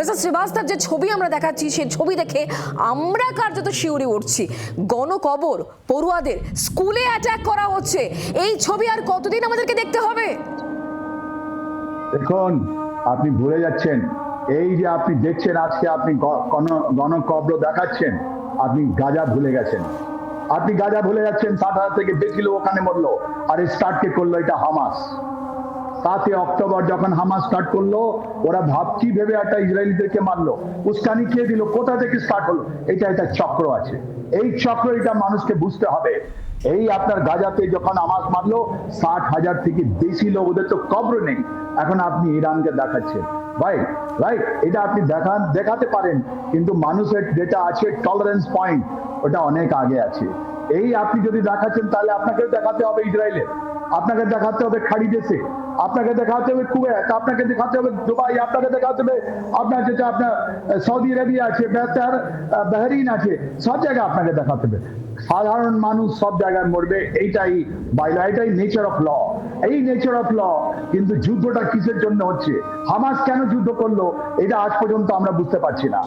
Mister Srivastava, যে ছবি আমরা দেখাচ্ছি সেই ছবি দেখে আমরা কার্যত শিউরে উঠছি। গণকবর, পড়ুয়াদের স্কুলে অ্যাটাক করা হচ্ছে, এই ছবি আর কতদিন আমাদেরকে দেখতে হবে? দেখুন, আপনি ভুলে যাচ্ছেন, এই যে আপনি দেখছেন আজকে আপনি গণকবর দেখাচ্ছেন, আপনি গাজা ভুলে গেছেন। আপনি গাজা ভুলে যাচ্ছেন। 60,000 থেকে বেশি লোক ওখানে মরলো। আর স্টার্ট কে করলো? এটা হামাস। 7 অক্টোবর যখন হামাস স্টার্ট করলো, ওরা কি ভেবে একটা ইসরায়েলিদেরকে মারলো, উস্কানি খেয়ে দিল। কোথা থেকে স্টার্ট হলো? এটা চক্র আছে। এই চক্র, এটা মানুষকে বুঝতে হবে। এই আপনার গাজাতে যখন হামাস মারলো, 60,000 থেকে বেশি লোক, ওদের তো কবর নেই। এখন আপনি ইরানকে দেখাচ্ছেন। ভাই ভাই, এটা আপনি দেখাতে পারেন, কিন্তু মানুষের যেটা আছে টলারেন্স পয়েন্ট, ওটা অনেক আগে আছে। এই আপনি যদি দেখাচ্ছেন, তাহলে আপনাকেও দেখাতে হবে ইসরায়েলের, আপনাকে দেখাতে হবে খাড়ি দেশে, আপনাকে দেখাতে হবে কুয়েত, আপনাকে দেখাতে হবে দুবাই, আপনাকে দেখাতে হবে আপনার যেটা আপনার সৌদি আরবিয়া আছে, বাহরিন আছে, সব জায়গায় আপনাকে দেখাতে হবে। সাধারণ মানুষ সব জায়গায় মরবে, এইটাই বাইলা, এটাই নেচার অফ ল। এই নেচার অফ ল। কিন্তু যুদ্ধটা কিসের জন্য হচ্ছে? হামাস কেন যুদ্ধ করলো, এটা আজ পর্যন্ত আমরা বুঝতে পারছি না।